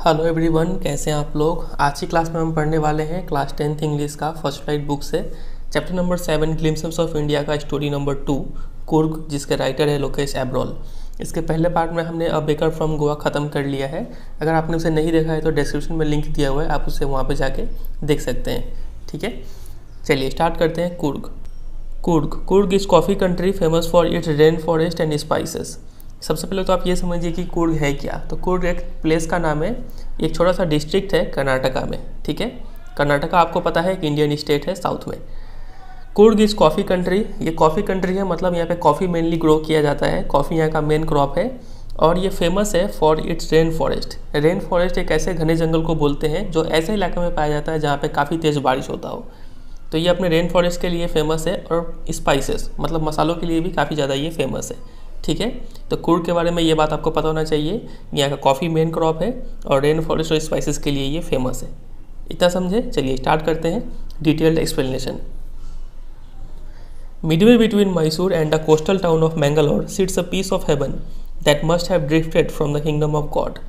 Hello everyone, कैसे हैं आप लोग। आज की क्लास में हम पढ़ने वाले हैं क्लास 10th इंग्लिश का फर्स्ट फ्लाइट बुक से chapter number 7 glimpses of India का स्टोरी नंबर 2 कुर्ग, जिसके राइटर है लोकेश एब्रोल। इसके पहले पार्ट में हमने अ बेकर फ्रॉम गोवा ख़त्म कर लिया है। अगर आपने उसे नहीं देखा है तो डिस्क्रिप्शन में लिंक दिया हुआ है, आप उसे वहाँ पर जाके देख सकते हैं। ठीक है, चलिए स्टार्ट करते हैं। Coorg is coffee country famous for its rain forest and spices. सबसे पहले तो आप ये समझिए कि कुर्ग है क्या। तो कुर्ग एक प्लेस का नाम है, एक छोटा सा डिस्ट्रिक्ट है कर्नाटका में। ठीक है, कर्नाटका आपको पता है कि इंडियन स्टेट है साउथ में। कुर्ग इज़ कॉफ़ी कंट्री, ये कॉफ़ी कंट्री है, मतलब यहाँ पे कॉफ़ी मेनली ग्रो किया जाता है। कॉफ़ी यहाँ का मेन क्रॉप है और ये फेमस है for its rain forest. Rain forest एक ऐसे घने जंगल को बोलते हैं जो ऐसे इलाके में पाया जाता है जहाँ पे काफ़ी तेज़ बारिश होता हो। तो ये अपने रेन फॉरेस्ट के लिए फेमस है और स्पाइसेस मतलब मसालों के लिए भी काफ़ी ज़्यादा ये फेमस है। ठीक है, तो कुर्ग के बारे में ये बात आपको पता होना चाहिए। यहाँ का कॉफ़ी मेन क्रॉप है और रेन फॉरेस्ट और स्पाइसेस के लिए ये फेमस है। इतना समझे। चलिए स्टार्ट करते हैं detailed explanation. Midway between Mysore and the coastal town of Mangalore sits a piece of heaven that must have drifted from the kingdom of God.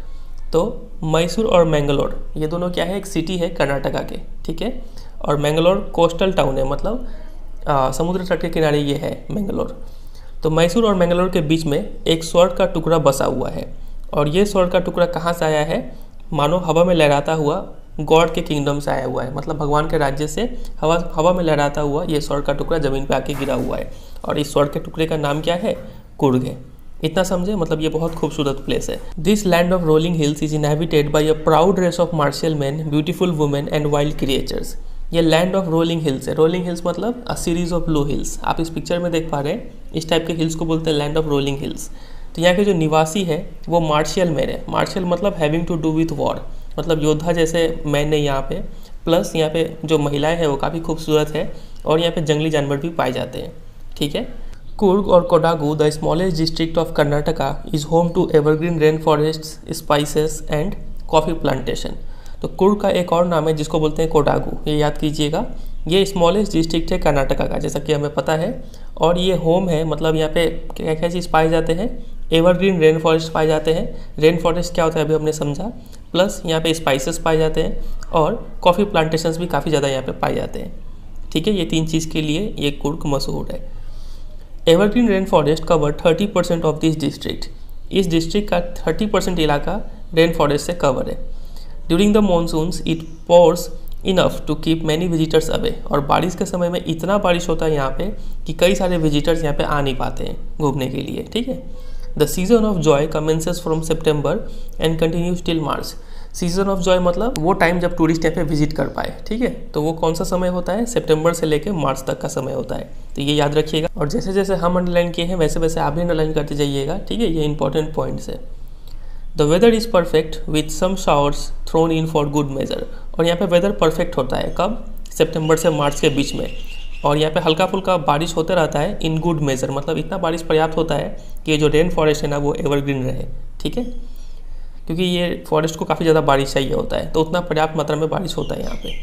तो मैसूर और मैंगलोर ये दोनों क्या है, एक सिटी है कर्नाटका के। ठीक है, और मैंगलोर कोस्टल टाउन है, मतलब समुद्र तट के किनारे ये है मैंगलोर। तो मैसूर और मैंगलोर के बीच में एक स्वर्ण का टुकड़ा बसा हुआ है और ये स्वर्ण का टुकड़ा कहाँ से आया है, मानो हवा में लहराता हुआ गॉड के किंगडम से आया हुआ है। मतलब भगवान के राज्य से हवा में लहराता हुआ ये स्वर्ण का टुकड़ा ज़मीन पे आके गिरा हुआ है और इस स्वर्ण के टुकड़े का नाम क्या है, कुर्ग है। इतना समझे, मतलब ये बहुत खूबसूरत प्लेस है। This land of rolling hills is inhabited by a proud race of martial man, beautiful women and wild creatures. ये लैंड ऑफ रोलिंग हिल्स है। रोलिंग हिल्स मतलब a series of blue hills. आप इस picture में देख पा रहे हैं, इस टाइप के हिल्स को बोलते हैं लैंड ऑफ रोलिंग हिल्स। तो यहाँ के जो निवासी है वो मार्शियल मैन है। मार्शियल मतलब having to do with war, मतलब योद्धा जैसे मैन है यहाँ पे। प्लस यहाँ पे जो महिलाएं हैं वो काफ़ी खूबसूरत है और यहाँ पे जंगली जानवर भी पाए जाते हैं। ठीक है, कुर्ग और Kodagu the smallest district of Karnataka is home to evergreen rain forest, spices and coffee plantation. तो कुर्ग का एक और नाम है जिसको बोलते हैं कोडागू, ये याद कीजिएगा। ये स्मॉलेस्ट डिस्ट्रिक्ट है कर्नाटका का, जैसा कि हमें पता है। और ये होम है, मतलब यहाँ पे क्या क्या चीज़ पाए जाते हैं, एवरग्रीन रेन फॉरेस्ट पाए जाते हैं। रेन फॉरेस्ट क्या होता है अभी हमने समझा। प्लस यहाँ पे स्पाइसेस पाए जाते हैं और कॉफ़ी प्लांटेशंस भी काफ़ी ज़्यादा यहाँ पे पाए जाते हैं। ठीक है, ये तीन चीज़ के लिए ये कुर्ग मशहूर है। Evergreen rain forest cover 30% of this district. इस डिस्ट्रिक्ट का 30% इलाका रेन फॉरेस्ट से कवर है। During the monsoons it pours enough to keep many visitors away. और बारिश के समय में इतना बारिश होता है यहाँ पे कि कई सारे विजिटर्स यहाँ पे आ नहीं पाते हैं घूमने के लिए। ठीक है, the season of Joy commences from September and continues till March. Season of Joy मतलब वो टाइम जब टूरिस्ट यहाँ पे विजिट कर पाए। ठीक है, तो वो कौन सा समय होता है, सितंबर से लेकर मार्च तक का समय होता है। तो ये याद रखिएगा और जैसे जैसे हम अंडरलाइन किए हैं वैसे वैसे आप भी अंडरलाइन करते जाइएगा। ठीक है, ये इंपॉर्टेंट पॉइंट्स है। The weather is perfect with some showers thrown in for good measure. और यहाँ पे वेदर परफेक्ट होता है कब, सितंबर से मार्च के बीच में। और यहाँ पे हल्का फुल्का बारिश होते रहता है इन गुड मेजर, मतलब इतना बारिश पर्याप्त होता है कि ये जो रेन फॉरेस्ट है ना वो एवरग्रीन रहे। ठीक है, क्योंकि ये फॉरेस्ट को काफ़ी ज़्यादा बारिश चाहिए होता है, तो उतना पर्याप्त मात्रा में बारिश होता है यहाँ पे।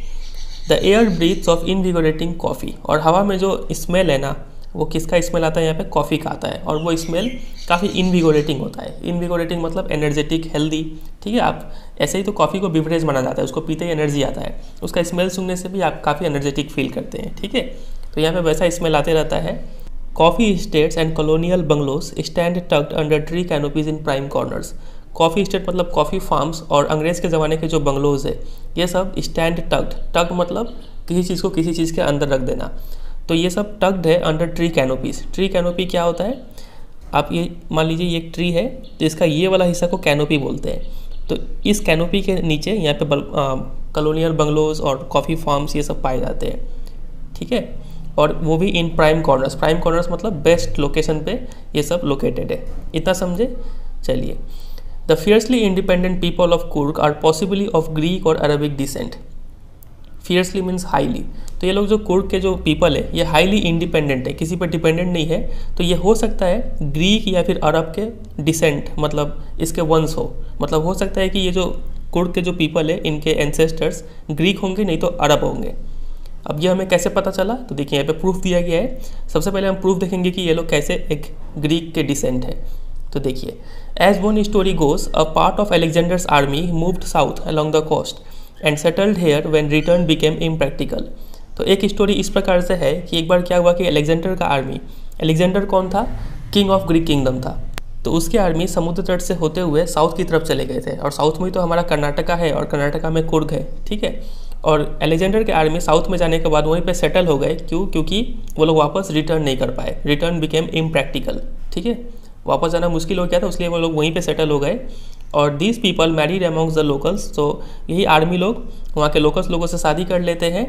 The air breathes of invigorating coffee. और हवा में जो स्मेल है ना, वो किसका स्मेल आता है यहाँ पे, कॉफ़ी का आता है। और वो स्मेल काफ़ी इनविगोरेटिंग होता है। इनविगोरेटिंग मतलब एनर्जेटिक, हेल्दी। ठीक है, आप ऐसे ही तो कॉफ़ी को बिवरेज माना जाता है, उसको पीते ही एनर्जी आता है। उसका स्मेल सुनने से भी आप काफ़ी एनर्जेटिक फील करते हैं। ठीक है, तो यहाँ पे वैसा स्मेल आते रहता है। Coffee estates and colonial bungalows stand tucked under tree canopies in prime corners. Coffee estate मतलब कॉफ़ी फार्म्स और अंग्रेज़ के ज़माने के जो बंगलोज है ये सब स्टैंड टक्ड मतलब किसी चीज़ को किसी चीज़ के अंदर रख देना। तो ये सब टक्ड है under tree canopies. Tree canopy क्या होता है, आप ये मान लीजिए ये एक ट्री है तो इसका ये वाला हिस्सा को कैनोपी बोलते हैं। तो इस कैनोपी के नीचे यहाँ पे कॉलोनियल बंगलोज और कॉफ़ी फार्म्स ये सब पाए जाते हैं। ठीक है, और वो भी in prime corners. Prime corners मतलब बेस्ट लोकेशन पे ये सब लोकेटेड है। इतना समझे। चलिए, the fiercely independent people of Coorg are possibly of Greek और Arabic descent. Fiercely means highly. तो ये लोग जो कुर्ग के जो पीपल है ये हाईली इंडिपेंडेंट है, किसी पर डिपेंडेंट नहीं है। तो ये हो सकता है ग्रीक या फिर अरब के डिसेंट, मतलब इसके वंश हो। मतलब हो सकता है कि ये जो कुर्ग के जो पीपल है इनके एंसेस्टर्स ग्रीक होंगे, नहीं तो अरब होंगे। अब ये हमें कैसे पता चला, तो देखिए यहाँ पे प्रूफ दिया गया है। सबसे पहले हम प्रूफ देखेंगे कि ये लोग कैसे एक ग्रीक के डिसेंट है। तो देखिए, as one story goes a part of Alexander's army moved south along the coast and settled here when return became impractical. तो एक स्टोरी इस प्रकार से है कि एक बार क्या हुआ कि अलेक्जेंडर का आर्मी, अलेक्जेंडर कौन था, किंग ऑफ ग्रीक किंगडम था, तो उसके आर्मी समुद्र तट से होते हुए साउथ की तरफ चले गए थे। और साउथ में तो हमारा कर्नाटका है और कर्नाटका में कुर्ग है, ठीक है। और अलेक्जेंडर के आर्मी साउथ में जाने के बाद वहीं पे सेटल हो गए। क्यों? क्योंकि वो लोग वापस रिटर्न नहीं कर पाए, रिटर्न बिकेम इम्प्रैक्टिकल, ठीक है, वापस जाना मुश्किल हो गया था, इसलिए वो लोग वहीं पे सेटल हो गए। और these people married amongst the locals, तो यही आर्मी लोग वहाँ के लोकल्स लोगों से शादी कर लेते हैं।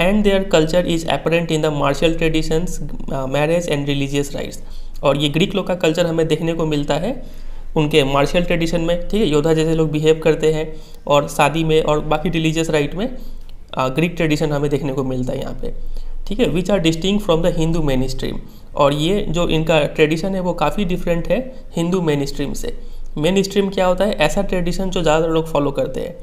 And their culture is apparent in the martial traditions, marriage and religious rites. और ये ग्रीक लोग का कल्चर हमें देखने को मिलता है उनके मार्शल ट्रेडिशन में, ठीक है, योद्धा जैसे लोग बिहेव करते हैं, और शादी में और बाकी रिलीजियस राइट में ग्रीक ट्रेडिशन हमें देखने को मिलता है यहाँ पे, ठीक है, which are distinct from the Hindu mainstream. और ये जो इनका ट्रेडिशन है वो काफ़ी डिफरेंट है हिंदू मेन स्ट्रीम से। मेन स्ट्रीम क्या होता है? ऐसा ट्रेडिशन जो ज़्यादा लोग फॉलो करते हैं।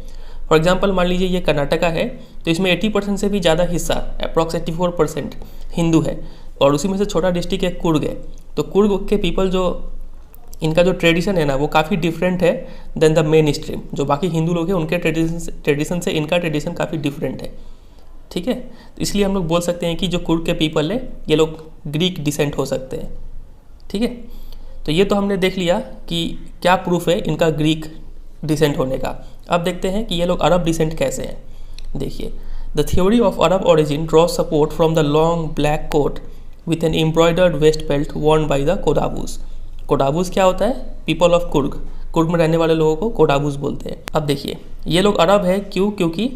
फॉर एग्जांपल मान लीजिए ये कर्नाटका है, तो इसमें 80% से भी ज़्यादा हिस्सा, अप्रॉक्स 84% हिंदू है, और उसी में से छोटा डिस्ट्रिक्ट है कुर्ग है। तो कुर्ग के पीपल जो इनका जो ट्रेडिशन है ना वो काफ़ी डिफरेंट है देन द मेन स्ट्रीम। जो बाकी हिंदू लोग हैं उनके ट्रेडिशन से इनका ट्रेडिशन काफ़ी डिफरेंट है, ठीक है। तो इसलिए हम लोग बोल सकते हैं कि जो कुर्ग के पीपल है ये लोग ग्रीक डिसेंट हो सकते हैं, ठीक है। तो ये तो हमने देख लिया कि क्या प्रूफ है इनका ग्रीक डिसेंट होने का। अब देखते हैं कि ये लोग अरब डिसेंट कैसे हैं। देखिए, the theory of Arab origin draw support from the long black coat with an embroidered waist belt worn by the Kodavas. Kodavas क्या होता है? पीपल ऑफ कुर्ग, कुर्ग में रहने वाले लोगों को कोडाबूस बोलते हैं। अब देखिए, ये लोग अरब है क्यों? क्योंकि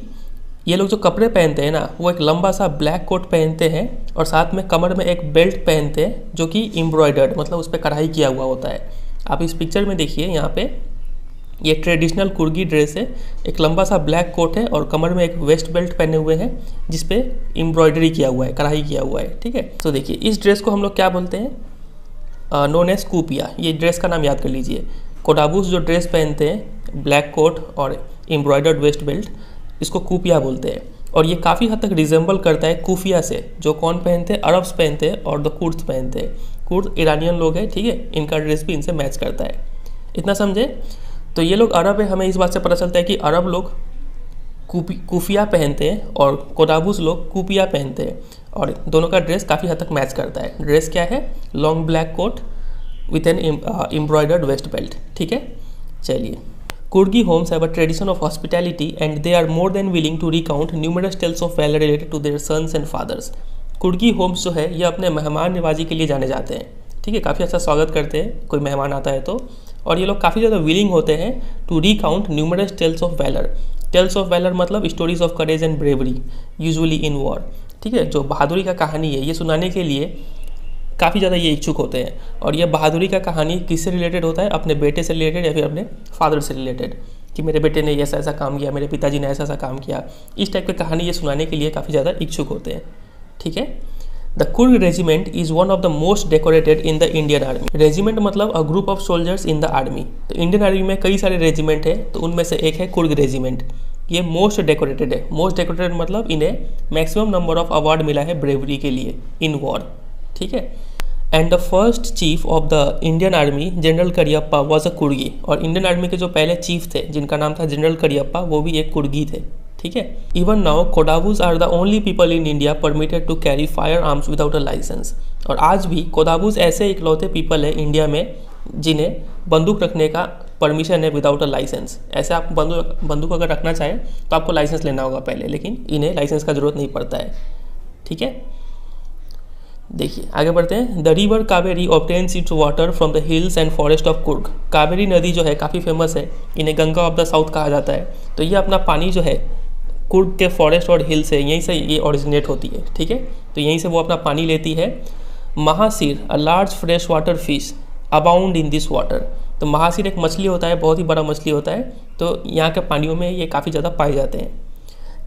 ये लोग जो कपड़े पहनते हैं ना वो एक लंबा सा ब्लैक कोट पहनते हैं और साथ में कमर में एक बेल्ट पहनते हैं जो कि एम्ब्रॉयडर्ड, मतलब उस पर कढ़ाई किया हुआ होता है। आप इस पिक्चर में देखिए, यहाँ पे ये ट्रेडिशनल कुर्गी ड्रेस है, एक लंबा सा ब्लैक कोट है और कमर में एक वेस्ट बेल्ट पहने हुए हैं जिसपे एम्ब्रॉयडरी किया हुआ है, कढ़ाई किया हुआ है, ठीक है। तो देखिए, इस ड्रेस को हम लोग क्या बोलते हैं? Known as Kupya. ये ड्रेस का नाम याद कर लीजिए। कोडाबूस जो ड्रेस पहनते हैं, ब्लैक कोट और एम्ब्रॉयडर्ड वेस्ट बेल्ट, इसको कूपिया बोलते हैं। और ये काफ़ी हद तक रिजेंबल करता है कूफिया से, जो कौन पहनते हैं? अरब्स पहनते हैं और द कुर्द्स पहनते हैं। कुर्द ईरानियन लोग हैं, ठीक है, इनका ड्रेस भी इनसे मैच करता है। इतना समझे? तो ये लोग अरब है, हमें इस बात से पता चलता है कि अरब लोग कूफिया पहनते हैं और कोडाबूस लोग कूपिया पहनते हैं, और दोनों का ड्रेस काफ़ी हद तक मैच करता है। ड्रेस क्या है? Long black coat with an embroidered waist belt, ठीक है। चलिए, Coorgi homes have a tradition of hospitality and they are more than willing to recount numerous tales of valour related to their sons and fathers. Coorgi homes जो है ये अपने मेहमान नवाजी के लिए जाने जाते हैं, ठीक है, काफ़ी अच्छा स्वागत करते हैं कोई मेहमान आता है तो। और ये लोग काफ़ी ज़्यादा विलिंग होते हैं to recount numerous tales of valour. Tales of valour मतलब stories of courage and bravery usually in war, ठीक है, जो बहादुरी का कहानी है ये सुनाने के लिए काफ़ी ज़्यादा ये इच्छुक होते हैं। और ये बहादुरी का कहानी किससे रिलेटेड होता है? अपने बेटे से रिलेटेड या फिर अपने फादर से रिलेटेड, कि मेरे बेटे ने ऐसा ऐसा काम किया, मेरे पिताजी ने ऐसा ऐसा काम किया। इस टाइप की कहानी ये सुनाने के लिए काफ़ी ज़्यादा इच्छुक होते हैं, ठीक है। The Coorg regiment is one of the most decorated in the Indian army. Regiment मतलब a group of soldiers in the army. तो इंडियन आर्मी में कई सारे रेजिमेंट है, तो उनमें से एक है कुर्ग रेजिमेंट। ये मोस्ट डेकोरेटेड है। मोस्ट डेकोरेटेड मतलब इन्हें मैक्सिमम नंबर ऑफ अवार्ड मिला है ब्रेवरी के लिए इन वॉर, ठीक है। And the first chief of the Indian army general Cariappa was a Coorgi. और इंडियन आर्मी के जो पहले चीफ थे जिनका नाम था जनरल करियप्पा, वो भी एक कुर्गी थे, ठीक है। Even now Kodavas are the only people in India permitted to carry fire arms without a licence. और आज भी कोडाबूस ऐसे इकलौते पीपल है इंडिया में जिन्हें बंदूक रखने का परमिशन है विदाउट अ लाइसेंस। ऐसे आप बंदूक अगर रखना चाहें तो आपको लाइसेंस लेना होगा पहले, लेकिन इन्हें लाइसेंस का जरूरत नहीं पड़ता है, ठीक है। देखिए आगे बढ़ते हैं। The river Kaveri obtains it's water from the hills and forest of Coorg. Kaveri नदी जो है काफ़ी फेमस है, इन्हें गंगा ऑफ द साउथ कहा जाता है। तो ये अपना पानी जो है कुर्ग के फॉरेस्ट और हिल से, यहीं से ये ओरिजिनेट होती है, ठीक है। तो यहीं से वो अपना पानी लेती है। Mahseer a large fresh water fish abound in this water. तो महासीर एक मछली होता है, बहुत ही बड़ा मछली होता है, तो यहाँ के पानियों में ये काफ़ी ज़्यादा पाए जाते हैं।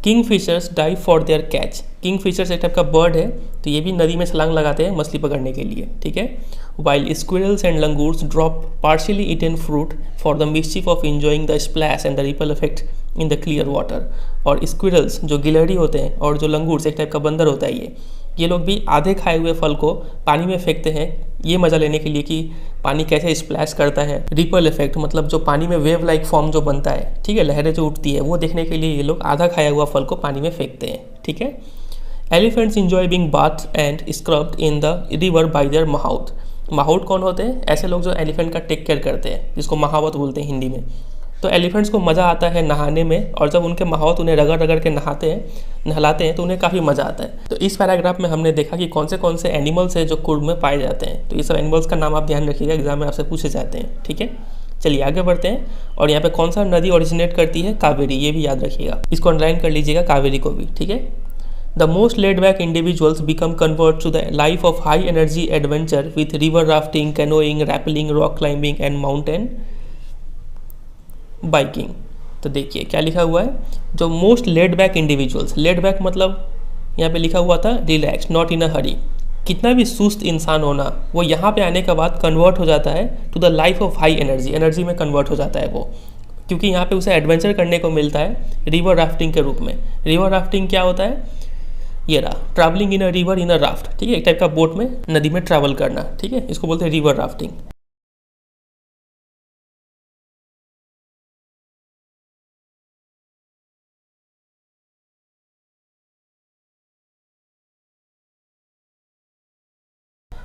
Kingfishers dive for their catch. Kingfishers एक टाइप का बर्ड है, तो ये भी नदी में छलांग लगाते हैं मछली पकड़ने के लिए, ठीक है। While squirrels and langurs drop partially eaten fruit for the mischief of enjoying the splash and the ripple effect in the clear water. और स्क्विरल्स जो गिलहरी होते हैं और जो लंगूर्स एक टाइप का बंदर होता है, ये लोग भी आधे खाए हुए फल को पानी में फेंकते हैं, ये मज़ा लेने के लिए कि पानी कैसे स्प्लैश करता है। रिपल इफेक्ट मतलब जो पानी में वेव लाइक फॉर्म जो बनता है, ठीक है, लहरें जो उठती है, वो देखने के लिए ये लोग आधा खाया हुआ फल को पानी में फेंकते हैं। ठीक है। Elephants enjoy being bath and scrubbed in the river by their mouth. Mahout कौन होते हैं? ऐसे लोग जो एलिफेंट का टेक केयर करते हैं, जिसको महावत बोलते हैं हिंदी में। तो एलिफेंट्स को मज़ा आता है नहाने में, और जब उनके माहौत उन्हें रगड़ रगड़ के नहलाते हैं तो उन्हें काफ़ी मज़ा आता है। तो इस पैराग्राफ में हमने देखा कि कौन से एनिमल्स हैं जो कुर्ग में पाए जाते हैं। तो ये सब एनिमल्स का नाम आप ध्यान रखिएगा, एग्जाम में आपसे पूछे जाते हैं। ठीक है, चलिए आगे बढ़ते हैं। और यहाँ पे कौन सा नदी ओरिजिनेट करती है? कावेरी, ये भी याद रखिएगा, इसको अंडरलाइन कर लीजिएगा, कावेरी को भी। ठीक है। The most laid back individuals become convert to the life of high energy adventure with river rafting, canoeing, rappelling, rock climbing and mountain biking. तो देखिए क्या लिखा हुआ है, जो most laid back individuals, laid back मतलब यहाँ पे लिखा हुआ था रिलैक्स, नॉट इन अ हरी। कितना भी सुस्त इंसान होना, वो यहाँ पे आने के बाद कन्वर्ट हो जाता है to the life of high energy, energy में कन्वर्ट हो जाता है वो, क्योंकि यहाँ पे उसे एडवेंचर करने को मिलता है रिवर राफ्टिंग के रूप में। रिवर राफ्टिंग क्या होता है? ये रहा, travelling in a river in a raft. ठीक है, एक टाइप का बोट में नदी में ट्रैवल करना। ठीक है, इसको बोलते हैं रिवर राफ्टिंग।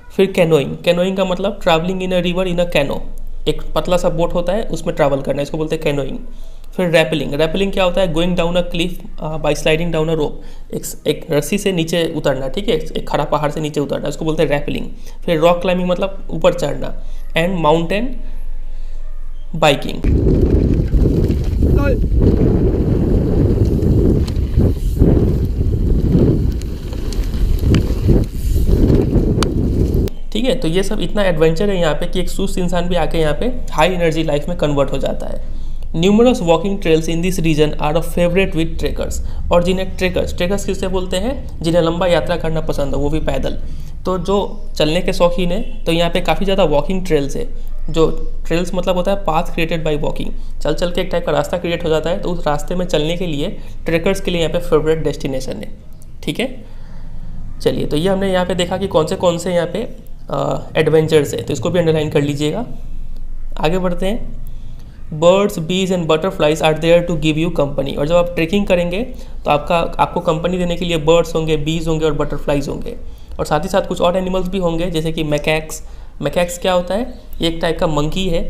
फिर कैनोइंग, कैनोइंग का मतलब travelling in a river in a canoe, एक पतला सा बोट होता है उसमें ट्रैवल करना, इसको बोलते हैं कैनोइंग। फिर रैपलिंग, रैपलिंग क्या होता है? Going down a cliff by sliding down a rope, एक रस्सी से नीचे उतरना। ठीक है, एक खड़ा पहाड़ से नीचे उतरना, इसको बोलते हैं रैपलिंग। फिर रॉक क्लाइंबिंग मतलब ऊपर चढ़ना, एंड माउंटेन बाइकिंग। ठीक है, तो ये सब इतना एडवेंचर है यहाँ पे कि एक सुस्त इंसान भी आके यहाँ पे हाई एनर्जी लाइफ में कन्वर्ट हो जाता है। Numerous walking trails in this region are of favourite with trekkers. और जिन्हें ट्रेकर्स किससे बोलते हैं? जिन्हें लंबा यात्रा करना पसंद है, वो भी पैदल। तो जो चलने के शौकीन है, तो यहाँ पे काफ़ी ज़्यादा वॉकिंग ट्रेल्स है। जो ट्रेल्स मतलब होता है पाथ क्रिएटेड बाय वॉकिंग, चल चल के एक टाइप का रास्ता क्रिएट हो जाता है, तो उस रास्ते में चलने के लिए ट्रेकर्स के लिए यहाँ पे फेवरेट डेस्टिनेशन है। ठीक है, चलिए, तो ये हमने यहाँ पे देखा कि कौन से यहाँ पे एडवेंचर्स है, तो इसको भी अंडरलाइन कर लीजिएगा। आगे बढ़ते हैं। Birds, bees and butterflies are there to give you company. और जब आप ट्रेकिंग करेंगे तो आपको कंपनी देने के लिए बर्ड्स होंगे, बीज होंगे और बटरफ्लाइज होंगे, और साथ ही साथ कुछ और एनिमल्स भी होंगे, जैसे कि मैकैक्स। मैकैक्स क्या होता है? एक टाइप का मंकी है।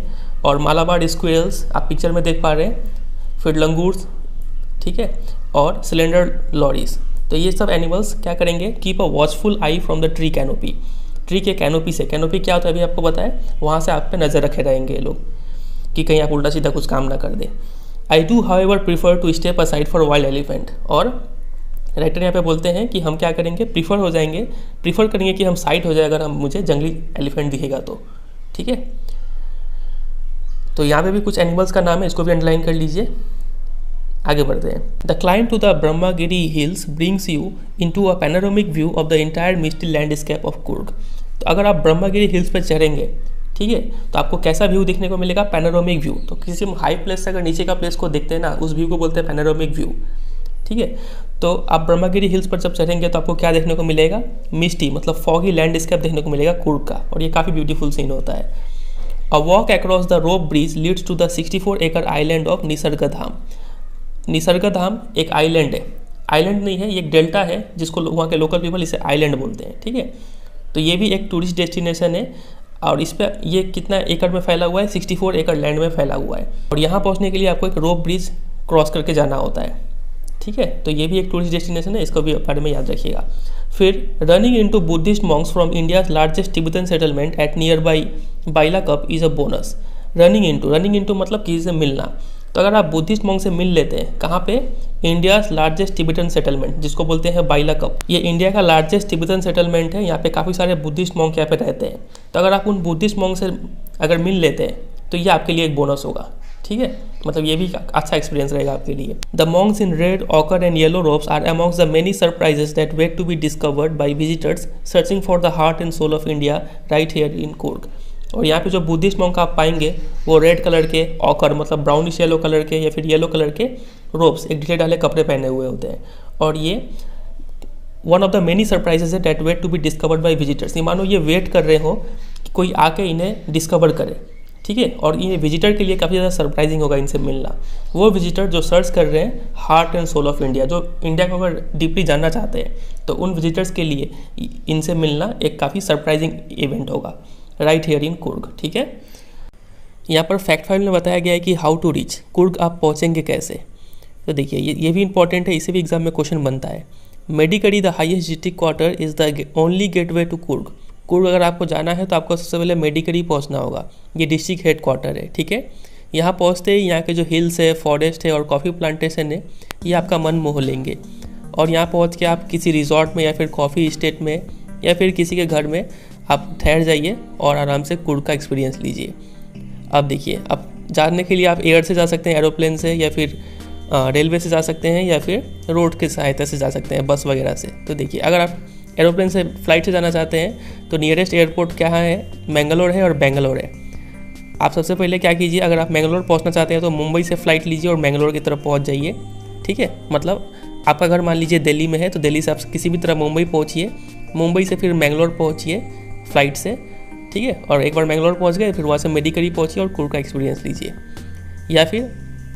और मालाबार स्क्विरल्स आप पिक्चर में देख पा रहे हैं, फिर लंगूर्स, ठीक है, और सिलेंडर लॉरीज। तो ये सब एनिमल्स क्या करेंगे? Keep a watchful I from the tree canopy. Tree के कैनोपी से, कैनोपी क्या होता है अभी आपको बताया, वहाँ से आप पे नज़र रखे रहेंगे ये लोग कि कहीं आप उल्टा सीधा कुछ काम ना कर दे। I do however prefer to step aside for wild elephant. और राइटर यहाँ पे बोलते हैं कि हम क्या करेंगे? प्रीफर करेंगे कि हम साइड हो जाए अगर मुझे जंगली एलिफेंट दिखेगा तो। ठीक है, तो यहाँ पे भी कुछ एनिमल्स का नाम है, इसको भी अंडरलाइन कर लीजिए। आगे बढ़ते हैं। The climb to the Brahmagiri hills brings you into a panoramic view of the entire misty landscape of Coorg. तो अगर आप ब्रह्मागिरी हिल्स पर चढ़ेंगे, ठीक है, तो आपको कैसा व्यू देखने को मिलेगा? Panoramic view. तो किसी हाई प्लेस से अगर नीचे का प्लेस को देखते हैं ना, उस व्यू को बोलते हैं पैनोरामिक व्यू। ठीक है, तो आप ब्रह्मागिरी हिल्स पर जब चढ़ेंगे तो आपको क्या देखने को मिलेगा? मिस्टी मतलब फॉगी लैंडस्केप देखने को मिलेगा कुर्ग का, और ये काफ़ी ब्यूटीफुल सीन होता है। A walk across the rope bridge leads to the 64 acre island of निसर्गधाम। निसर्गधाम एक आइलैंड है, आइलैंड नहीं है, ये एक डेल्टा है, जिसको वहाँ के लोकल पीपल इसे आइलैंड बोलते हैं। ठीक है, तो ये भी एक टूरिस्ट डेस्टिनेशन है, और इस पर ये कितना एकड़ में फैला हुआ है? 64 एकड़ लैंड में फैला हुआ है। और यहाँ पहुँचने के लिए आपको एक रोप ब्रिज क्रॉस करके जाना होता है। ठीक है, तो ये भी एक टूरिस्ट डेस्टिनेशन है, इसको भी बारे में याद रखिएगा। फिर running into Buddhist monks from India's largest Tibetan settlement at nearby Bylakuppe is a bonus. Running into मतलब किसी से मिलना। तो अगर आप बुद्धिस्ट मॉन्क से मिल लेते हैं, कहाँ पे? इंडियाज लार्जेस्ट तिब्बतन सेटलमेंट, जिसको बोलते हैं बाइला कप। ये इंडिया का लार्जेस्ट तिब्बतन सेटलमेंट है, यहाँ पे काफ़ी सारे बुद्धिस्ट मॉन्क यहाँ पे रहते हैं। तो अगर आप उन बुद्धिस्ट मॉन्क से अगर मिल लेते हैं तो ये आपके लिए एक बोनस होगा। ठीक है, मतलब ये भी अच्छा एक्सपीरियंस रहेगा आपके लिए। The monks in red, ochre and yellow robes are amongst the many surprises that wait to be discovered by visitors searching for the heart and soul of India right here in Coorg. और यहाँ पे जो Buddhist monk आप पाएंगे वो red colour के, ochre मतलब brownish yellow colour के या फिर येलो कलर के रोब्स, एक ढीले ढाले कपड़े पहने हुए होते हैं, और ये one of the many surprises है that wait to be discovered by visitors. ये मानो ये वेट कर रहे हो कि कोई आके इन्हें डिस्कवर करे, ठीक है। और ये विजिटर के लिए काफ़ी ज़्यादा सरप्राइजिंग होगा इनसे मिलना। वो विजिटर जो सर्च कर रहे हैं heart and soul of India, जो इंडिया को अगर डीपली जानना चाहते हैं, तो उन विजिटर्स के लिए इनसे मिलना एक काफ़ी सरप्राइजिंग इवेंट होगा राइट हियर इन कुर्ग, ठीक है। यहाँ पर फैक्ट फाइल में बताया गया है कि हाउ टू रीच कुर्ग, आप पहुँचेंगे कैसे। तो देखिए ये भी इंपॉर्टेंट है, इसे भी एग्जाम में क्वेश्चन बनता है। Madikeri the highest district quarter is the only gateway to Coorg. Coorg अगर आपको जाना है तो आपको सबसे पहले मेडिकरी पहुंचना होगा, ये डिस्ट्रिक्ट हेड क्वार्टर है, ठीक है। यहाँ पहुँचते ही यहाँ के जो हिल्स है, फॉरेस्ट है और कॉफ़ी प्लांटेशन है, ये आपका मन मोह लेंगे। और यहाँ पहुँच के आप किसी रिजॉर्ट में या फिर कॉफ़ी इस्टेट में या फिर किसी के घर में आप ठहर जाइए और आराम से कुर्ग का एक्सपीरियंस लीजिए। अब देखिए, अब जाने के लिए आप एयर से जा सकते हैं, एरोप्लेन से, या फिर रेलवे से जा सकते हैं, या फिर रोड की सहायता से जा सकते हैं, बस वगैरह से। तो देखिए, अगर आप एरोप्लेन से फ्लाइट से जाना चाहते हैं तो नियरेस्ट एयरपोर्ट क्या है, मैंगलोर है और बेंगलोर है। आप सबसे पहले क्या कीजिए, अगर आप मैंगलोर पहुंचना चाहते हैं तो मुंबई से फ़्लाइट लीजिए और मैंगलोर की तरफ पहुंच जाइए, ठीक है। मतलब आपका घर मान लीजिए दिल्ली में है तो दिल्ली से आप किसी भी तरह मुंबई पहुँचिए, मुंबई से फिर मैंगलोर पहुँचिए फ़्लाइट से, ठीक है। और एक बार मैंगलोर पहुँच गए फिर वहाँ से मेडिकरी पहुँचिए और कुर्ग का एक्सपीरियंस लीजिए। या फिर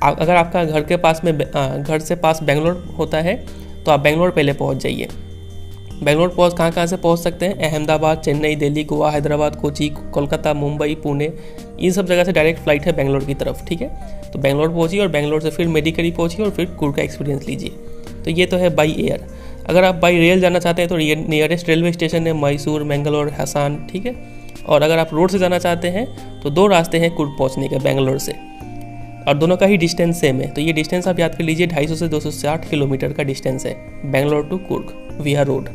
अगर आपका घर के पास में घर से पास बेंगलोर होता है तो आप बेंगलोर पहले पहुँच जाइए। बेंगलोर कहाँ से पहुँच सकते हैं, अहमदाबाद, चेन्नई, दिल्ली, गोवा, हैदराबाद, कोची, कोलकाता, मुंबई, पुणे, इन सब जगह से डायरेक्ट फ्लाइट है बेंगलोर की तरफ, ठीक है। तो बेंगलोर पहुँचिए और बेंगलोर से फिर मेडिकरी पहुँचिए और फिर कुर्ग का एक्सपीरियंस लीजिए। तो ये तो है बाई एयर। अगर आप बाई रेल जाना चाहते हैं तो नियरेस्ट रेलवे स्टेशन है मैसूर, मैंगलोर, हसन, ठीक है। और अगर आप रोड से जाना चाहते हैं तो 2 रास्ते हैं कुर्ग पहुँचने के बेंगलोर से, और दोनों का ही डिस्टेंस सेम है। तो ये डिस्टेंस आप याद कर लीजिए, 250 से 260 किलोमीटर का डिस्टेंस है बेंगलोर टू कुर्ग विया रोड।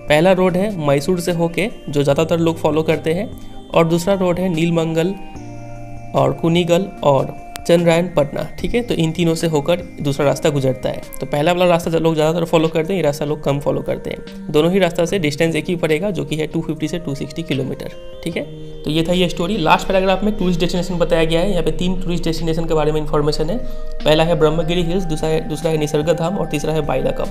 पहला रोड है मैसूर से होके जो ज़्यादातर लोग फॉलो करते हैं, और दूसरा रोड है नीलमंगल और कुनीगल और चंद्रायनपटना, ठीक है। तो इन तीनों से होकर दूसरा रास्ता गुजरता है। तो पहला वाला रास्ता लोग ज़्यादातर फॉलो करते हैं, ये रास्ता लोग कम फॉलो करते हैं। दोनों ही रास्ता से डिस्टेंस एक ही पड़ेगा, जो कि है 250 से 260 किलोमीटर, ठीक है। तो ये था ये स्टोरी। लास्ट पैराग्राफ में टूरिस्ट डेस्टिनेशन बताया गया है। यहाँ पे 3 टूरिस्ट डेस्टिनेशन के बारे में इन्फॉर्मेशन है। पहला है ब्रह्मगिरी हिल्स, दूसरा है निसर्ग धाम और तीसरा है बाइलाकप,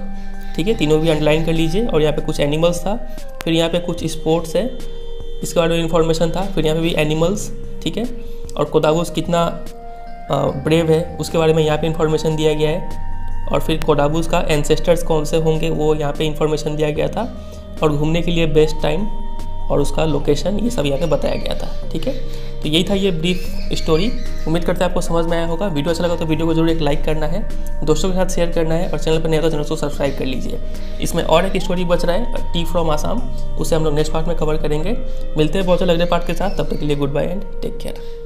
ठीक है। तीनों भी अंडरलाइन कर लीजिए। और यहाँ पे कुछ एनिमल्स था, फिर यहाँ पे कुछ स्पोर्ट्स है, इसके बारे में इन्फॉर्मेशन था। फिर यहाँ पे भी एनिमल्स, ठीक है। और कोडागुस कितना ब्रेव है उसके बारे में यहाँ पे इन्फॉर्मेशन दिया गया है। और फिर कोडागुस का एंसेस्टर्स कौन से होंगे वो यहाँ पे इन्फॉर्मेशन दिया गया था। और घूमने के लिए बेस्ट टाइम और उसका लोकेशन, ये सब यहाँ पे बताया गया था, ठीक है। तो यही था ये ब्रीफ स्टोरी। उम्मीद करते हैं आपको समझ में आया होगा। वीडियो अच्छा लगा तो वीडियो को जरूर एक लाइक करना है, दोस्तों के साथ शेयर करना है, और चैनल पर नया तो चैनल को सब्सक्राइब कर लीजिए। इसमें और एक स्टोरी बच रहा है, टी फ्रॉम आसाम, उसे हम लोग नेक्स्ट पार्ट में कवर करेंगे। मिलते हैं बहुत अगले पार्ट के साथ, तब तक के लिए goodbye and take care.